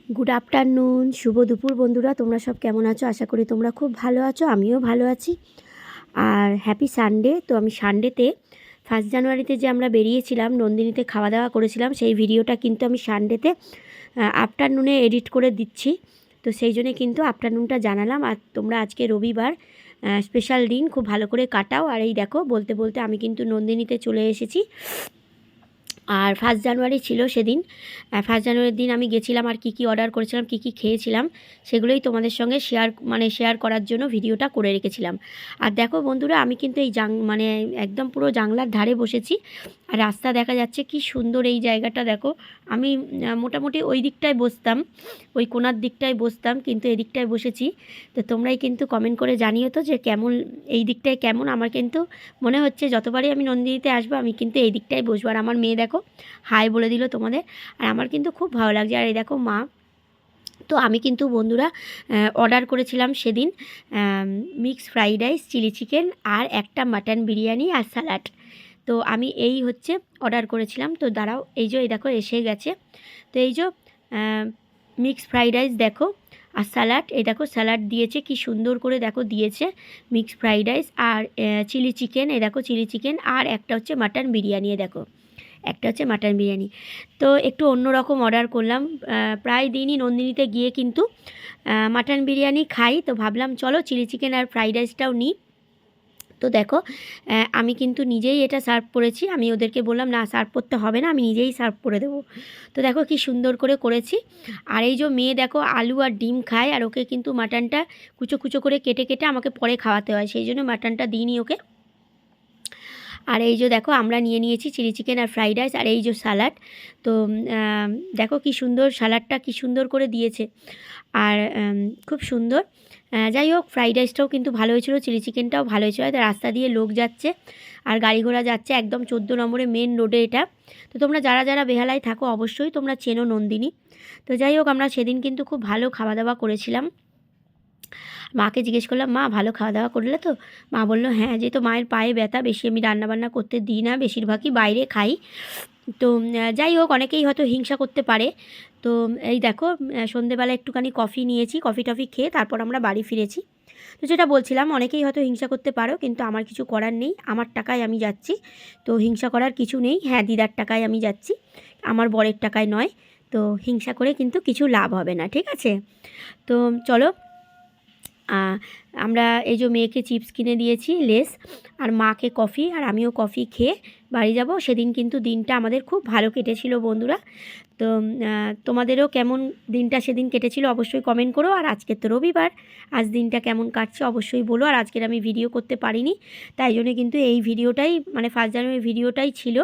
Good afternoon, শুভ দুপুর বন্ধুরা। তোমরা সব কেমন আছো? আশা করি তোমরা খুব ভালো আছো, আমিও ভালো আছি। আর হ্যাপি সানডে। তো আমি সানডেতে 1 জানুয়ারিতে যে আমরা বেরিয়েছিলাম নন্দিনীতে খাওয়া দাওয়া করেছিলাম, সেই ভিডিওটা কিন্তু আমি সানডেতে আফটারনুনে এডিট করে দিচ্ছি। তো সেই জন্যে কিন্তু আফটারনুনটা জানালাম। আর তোমরা আজকে রবিবার, স্পেশাল দিন, খুব ভালো করে কাটাও। আর এই দেখো, বলতে বলতে আমি কিন্তু নন্দিনীতে চলে এসেছি। আর 1 জানুয়ারি ছিল সেদিন। 1 জানুয়ারির দিন আমি গেছিলাম, আর কি অর্ডার করেছিলাম, কি খেয়েছিলাম, সেগুলোই তোমাদের সঙ্গে শেয়ার করার জন্য ভিডিওটা করে রেখেছিলাম। আর দেখো বন্ধুরা, আমি কিন্তু এই একদম পুরো জানলার ধারে বসেছি, আর রাস্তা দেখা যাচ্ছে কি সুন্দর। এই জায়গাটা দেখো, আমি মোটামুটি ওই দিকটায় বসতাম, ওই কোণার দিকটায় বসতাম, কিন্তু এদিকটায় বসেছি। তো তোমরাই কিন্তু কমেন্ট করে জানিও তো যে কেমন, এই দিকটায় কেমন। আমার কিন্তু মনে হচ্ছে যতবারই আমি নন্দিনীতে আসবো আমি কিন্তু এই দিকটায় বসবো। আর আমার মেয়ে দেখো হাই বলে দিল তোমাদের, আর আমার কিন্তু খুব ভালো লাগছে। আর এই দেখো মা। তো আমি কিন্তু বন্ধুরা অর্ডার করেছিলাম সেদিন mix fried rice, chilli chicken, আর একটা মাটন বিরিয়ানি আর স্যালাড। তো আমি এই হচ্ছে অর্ডার করেছিলাম। তো দাঁড়াও, এই দেখো এসে গেছে। তো এই যে মিক্স ফ্রাইড রাইস দেখো, আর স্যালাড, এই দেখো স্যালাড দিয়েছে, কি সুন্দর করে দেখো দিয়েছে মিক্স ফ্রাইড রাইস। আর চিলি চিকেন, এই দেখো চিলি চিকেন, আর একটা হচ্ছে মাটন বিরিয়ানি, দেখো একটা হচ্ছে মাটন বিরিয়ানি। তো একটু অন্যরকম অর্ডার করলাম। প্রায় দিনই নন্দিনীতে গিয়ে কিন্তু মাটন বিরিয়ানি খাই, তো ভাবলাম চলো চিলি চিকেন আর ফ্রাইড রাইসটাও নিই। তো দেখো আমি কিন্তু নিজেই এটা সার্ভ করেছি। আমি ওদেরকে বললাম না, সার্ভ করতে হবে না, আমি নিজেই সার্ভ করে দেবো। তো দেখো কি সুন্দর করে করেছি। আর এই যে মেয়ে দেখো আলু আর ডিম খায়, আর ওকে কিন্তু মাটনটা কুচো কুচো করে কেটে কেটে আমাকে পরে খাওয়াতে হয়, সেই জন্য মাটনটা দিইনি ওকে। আর এই যে দেখো আমরা নিয়ে নিয়েছি চিলি চিকেন আর ফ্রাইড রাইস, আর এই যে স্যালাড। তো দেখো কি সুন্দর স্যালাডটা, কি সুন্দর করে দিয়েছে, আর খুব সুন্দর। যাই হোক, ফ্রাইড রাইসটাও কিন্তু ভালো হয়েছিল, চিলি চিকেনটাও ভালো হয়েছিল। রাস্তা দিয়ে লোক যাচ্ছে আর গাড়ি ঘোড়া যাচ্ছে, একদম 14 নম্বরে মেন রোডে এটা। তো তোমরা যারা যারা বেহালায় থাকো অবশ্যই তোমরা চেনো নন্দিনী। তো যাই হোক, আমরা সেদিন কিন্তু খুব ভালো খাওয়া দাওয়া করেছিলাম। মাকে জিজ্ঞেস করলাম, মা ভালো খাওয়া দাওয়া করলে তো? মা বললো হ্যাঁ, যেহেতু মায়ের পায়ে ব্যথা, বেশি আমি রান্নাবান্না করতে দিই না, বেশিরভাগই বাইরে খাই। তো যাই হোক, অনেকেই হয়তো হিংসা করতে পারে। তো এই দেখো সন্ধেবেলা একটুখানি কফি নিয়েছি, কফি টফি খেয়ে তারপর আমরা বাড়ি ফিরেছি। তো যেটা বলছিলাম, অনেকেই হয়তো হিংসা করতে পারো, কিন্তু আমার কিছু করার নেই, আমার টাকায় আমি যাচ্ছি। তো হিংসা করার কিছু নেই। হ্যাঁ, দিদার টাকায় আমি যাচ্ছি, আমার বরের টাকায় নয়। তো হিংসা করে কিন্তু কিছু লাভ হবে না, ঠিক আছে? তো চলো, আমরা এই যে মেয়েকে চিপস কিনে দিয়েছি, লেস, আর মাকে কফি, আর আমিও কফি খেয়ে বাড়ি যাব। সেদিন কিন্তু দিনটা আমাদের খুব ভালো কেটেছিল বন্ধুরা। তো তোমাদেরও কেমন দিনটা সেদিন কেটেছিল অবশ্যই কমেন্ট করো। আর আজকে তো রবিবার, আজ দিনটা কেমন কাটছে অবশ্যই বলো। আর আজকের আমি ভিডিও করতে পারিনি, তাই জন্য কিন্তু এই ভিডিওটাই, মানে 1 জানুয়ারি ভিডিওটাই ছিল,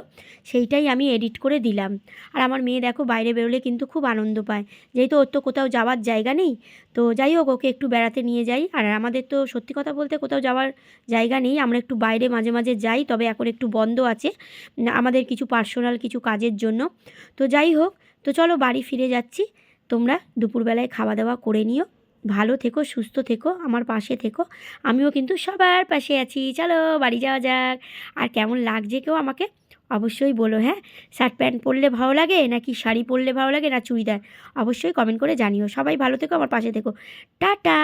সেইটাই আমি এডিট করে দিলাম। আর আমার মেয়ে দেখো বাইরে বেরোলে কিন্তু খুব আনন্দ পায়, যেহেতু ওর তো কোথাও যাওয়ার জায়গা নেই। তো যাই হোক, ওকে একটু বেড়াতে নিয়ে যাই। আর আমাদের তো সত্যি কথা বলতে কোথাও যাওয়ার জায়গা নেই, আমরা একটু বাইরে মাঝে মাঝে যাই, তবে এখন একটু বন্ধ আছে আমাদের কিছু পার্সোনাল কিছু কাজের জন্য। তো যাই হোক, তো চলো বাড়ি ফিরে যাচ্ছি। তোমরা দুপুরবেলায় খাওয়া দাওয়া করে নিও, ভালো থেকো, সুস্থ থেকো, আমার পাশে থেকো। আমিও কিন্তু সবার পাশে আছি। চলো বাড়ি যাওয়া যাক। আর কেমন লাগছে কেউ আমাকে অবশ্যই বলো, হ্যাঁ? শার্ট প্যান্ট পরলে ভালো লাগে, নাকি শাড়ি পরলে ভালো লাগে, না চুড়িদার? অবশ্যই কমেন্ট করে জানিও। সবাই ভালো থেকো, আমার পাশে থেকো। টাটা।